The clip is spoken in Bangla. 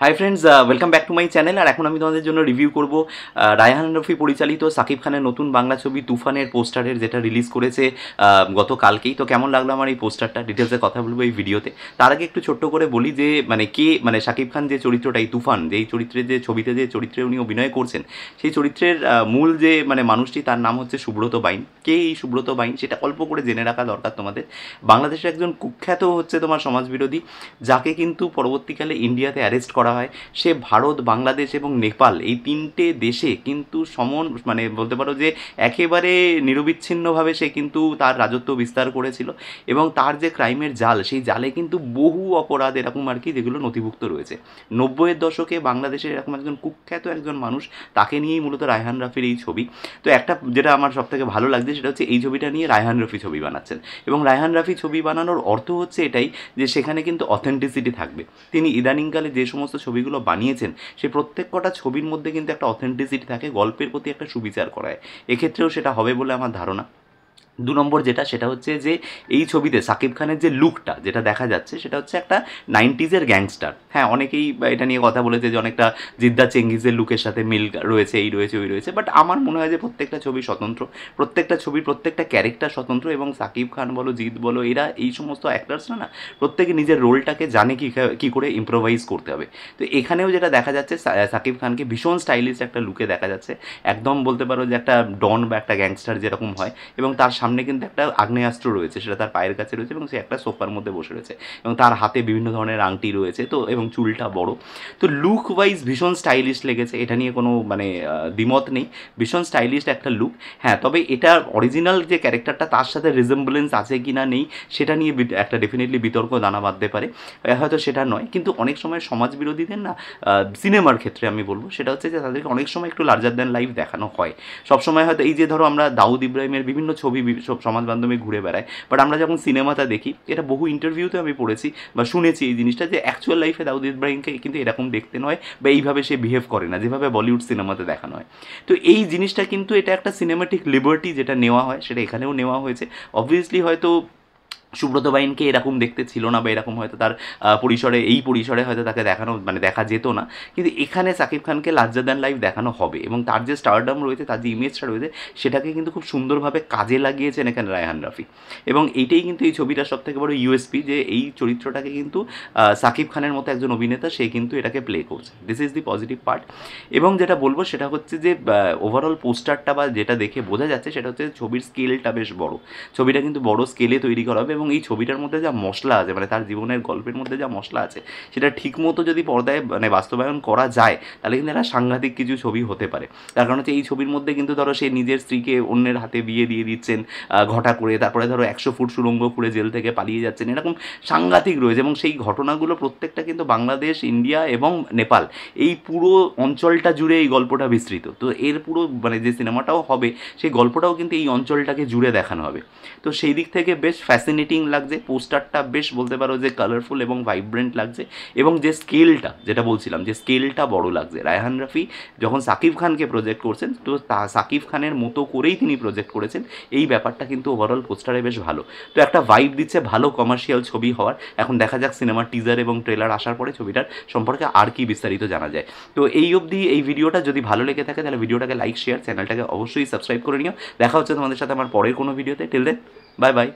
High friends, welcome back to my channel. আর এখন আমি তোমাদের জন্য রিভিউ করব রায়হান রফি পরিচালিত সাকিব খানের নতুন বাংলা ছবি তুফানের পোস্টারের, যেটা রিলিজ করেছে গতকালকেই। তো কেমন লাগলো আমার এই পোস্টারটা, ডিটেলসে কথা বলবো এই ভিডিওতে। তার আগে একটু ছোট্ট করে বলি যে সাকিব খান যে চরিত্রটা, এই তুফান যেই চরিত্রের, যে ছবিতে যে চরিত্রে উনি অভিনয় করছেন, সেই চরিত্রের মূল যে মানুষটি, তার নাম হচ্ছে সুব্রত বাইন। কে এই সুব্রত বাইন সেটা অল্প করে জেনে রাখা দরকার তোমাদের। বাংলাদেশের একজন কুখ্যাত হচ্ছে তোমার সমাজবিরোধী, যাকে কিন্তু পরবর্তীকালে ইন্ডিয়াতে অ্যারেস্ট করা হয়। সে ভারত, বাংলাদেশ এবং নেপাল এই তিনটে দেশে কিন্তু বলতে পারো যে একেবারে নিরবিচ্ছিন্নভাবে সে কিন্তু তার রাজত্ব বিস্তার করেছিল। এবং তার যে ক্রাইমের জাল, সেই জালে কিন্তু বহু অপরাধ এরকম আর কি, যেগুলো নথিভুক্ত রয়েছে। 90-এর দশকে বাংলাদেশের এরকম একজন কুখ্যাত একজন মানুষ, তাকে নিয়েই মূলত রায়হান রফির এই ছবি। তো একটা যেটা আমার সব থেকে ভালো লাগছে সেটা হচ্ছে এই ছবিটা নিয়ে রায়হান রফি ছবি বানাচ্ছেন। এবং রায়হান রফি ছবি বানানোর অর্থ হচ্ছে এটাই যে সেখানে কিন্তু অথেন্টিসিটি থাকবে। তিনি ইদানিংকালে যে সমস্ত ছবিগুলো বানিয়েছেন, সেই প্রত্যেক কটা ছবির মধ্যে কিন্তু একটা অথেন্টিসিটি থাকে, গল্পের প্রতি একটা সুবিচার করায়। এক্ষেত্রেও সেটা হবে বলে আমার ধারণা। 2 নম্বর যেটা, সেটা হচ্ছে যে এই ছবিতে সাকিব খানের যে লুকটা যেটা দেখা যাচ্ছে, সেটা হচ্ছে একটা 90s-এর গ্যাংস্টার। হ্যাঁ, অনেকেই এটা নিয়ে কথা বলেছে যে অনেকটা জিদ্দা চেঙ্গিজের লুকের সাথে মিল রয়েছে, এই রয়েছে ওই রয়েছে। বাট আমার মনে হয় যে প্রত্যেকটা ছবি স্বতন্ত্র, প্রত্যেকটা ছবির প্রত্যেকটা ক্যারেক্টার স্বতন্ত্র। এবং সাকিব খান বলো, জিৎ বলো, এরা এই সমস্ত অ্যাক্টার্সরা না, প্রত্যেকে নিজের রোলটাকে জানে কী করে ইম্প্রোভাইজ করতে হবে। তো এখানেও যেটা দেখা যাচ্ছে, সাকিব খানকে ভীষণ স্টাইলিশ একটা লুকে দেখা যাচ্ছে। একদম বলতে পারো যে একটা ডন বা একটা গ্যাংস্টার যেরকম হয়। এবং তার সামনে কিন্তু একটা আগ্নেয়াস্ত্র রয়েছে, সেটা তার পায়ের কাছে রয়েছে, এবং সে একটা সোফার মধ্যে বসে রয়েছে, এবং তার হাতে বিভিন্ন ধরনের আংটি রয়েছে, তো এবং চুলটা বড়। তো লুক ওয়াইজ ভীষণ স্টাইলিশ লেগেছে, এটা নিয়ে কোনো দ্বিমত নেই। ভীষণ স্টাইলিশ একটা লুক। হ্যাঁ, তবে এটা অরিজিনাল যে ক্যারেক্টারটা, তার সাথে রিজেম্বলেন্স আছে কি না নেই, সেটা নিয়ে একটা ডেফিনেটলি বিতর্ক দানা বাঁধতে পারে। হয়তো সেটা নয়, কিন্তু অনেক সময় সমাজবিরোধীদের না, সিনেমার ক্ষেত্রে আমি বলবো সেটা হচ্ছে যে তাদেরকে অনেক সময় একটু লার্জার দ্যান লাইফ দেখানো হয়। সবসময় হয়তো এই যে ধরো আমরা দাউদ ইব্রাহিমের বিভিন্ন ছবি সব সমাজ মাধ্যমে ঘুরে বেড়ায়, বাট আমরা যখন সিনেমাটা দেখি, এটা বহু ইন্টারভিউতে আমি পড়েছি বা শুনেছি এই জিনিসটা, যে অ্যাকচুয়াল লাইফে দাউদ ইব্রাহিমকে কিন্তু এরকম দেখতে নয়, বা এইভাবে সে বিহেভ করে না যেভাবে বলিউড সিনেমাতে দেখানো হয়। তো এই জিনিসটা কিন্তু এটা একটা সিনেমাটিক লিবার্টি যেটা নেওয়া হয়, সেটা এখানেও নেওয়া হয়েছে। অবভিয়াসলি হয়তো সুব্রত বাইনকে এরকম দেখতে ছিল না, বা এরকম হয়তো তার এই পরিসরে হয়তো তাকে দেখানো দেখা যেত না। কিন্তু এখানে সাকিব খানকে লার্জার দ্যান লাইফ দেখানো হবে, এবং তার যে স্টারডাম রয়েছে, তার যে ইমেজটা রয়েছে, সেটাকে কিন্তু খুব সুন্দরভাবে কাজে লাগিয়েছেন এখানে রায়হান রফি। এবং এইটাই কিন্তু এই ছবিটার সবথেকে বড় ইউএসপি, যে এই চরিত্রটাকে কিন্তু সাকিব খানের মতো একজন অভিনেতা, সে কিন্তু এটাকে প্লে করছে। This is the positive part. এবং যেটা বলবো সেটা হচ্ছে যে ওভারঅল পোস্টারটা বা যেটা দেখে বোঝা যাচ্ছে, সেটা হচ্ছে ছবির স্কেলটা বেশ বড়। ছবিটা কিন্তু বড় স্কেলে তৈরি করা হবে, এবং এই ছবিটার মধ্যে যা মশলা আছে, তার জীবনের গল্পের মধ্যে যা মশলা আছে, সেটা ঠিকমতো যদি পর্দায় বাস্তবায়ন করা যায়, তাহলে কিন্তু একটা সাংঘাতিক কিছু ছবি হতে পারে। তার কারণ হচ্ছে এই ছবির মধ্যে কিন্তু ধরো সে নিজের স্ত্রীকে অন্যের হাতে বিয়ে দিয়ে দিচ্ছেন ঘটা করে, তারপরে ধরো 100 ফুট সুড়ঙ্গ খুঁড়ে জেল থেকে পালিয়ে যাচ্ছেন, এরকম সাংঘাতিক রয়েছে। এবং সেই ঘটনাগুলো প্রত্যেকটা কিন্তু বাংলাদেশ, ইন্ডিয়া এবং নেপাল, এই পুরো অঞ্চলটা জুড়ে এই গল্পটা বিস্তৃত। তো এর পুরো যে সিনেমাটাও হবে, সেই গল্পটাও কিন্তু এই অঞ্চলটাকে জুড়ে দেখানো হবে। তো সেই দিক থেকে বেশ ফ্যাসিনেটিং লাগছে পোস্টারটা, বেশ বলতে পারো যে কালারফুল এবং ভাইব্রেন্ট লাগছে। এবং যে স্কেলটা, যেটা বলছিলাম, যে স্কেলটা বড় লাগছে। রায়হান রফি যখন সাকিব খানকে প্রজেক্ট করছেন, তো সাকিব খানের মতো করেই তিনি প্রজেক্ট করেছেন, এই ব্যাপারটা কিন্তু ওভারঅল পোস্টারে বেশ ভালো। তো একটা ভাইব দিচ্ছে ভালো কমার্শিয়াল ছবি হওয়ার। এখন দেখা যাক সিনেমার টিজার এবং ট্রেলার আসার পরে ছবিটার সম্পর্কে আর কি বিস্তারিত জানা যায়। তো এই অবধি এই ভিডিওটা যদি ভালো লেগে থাকে, তাহলে ভিডিওটাকে লাইক, শেয়ার, চ্যানেলটাকে অবশ্যই সাবস্ক্রাইব করে নিও। দেখা হচ্ছে তোমাদের সাথে আমার পরের কোনো ভিডিওতে। Till then, bye by.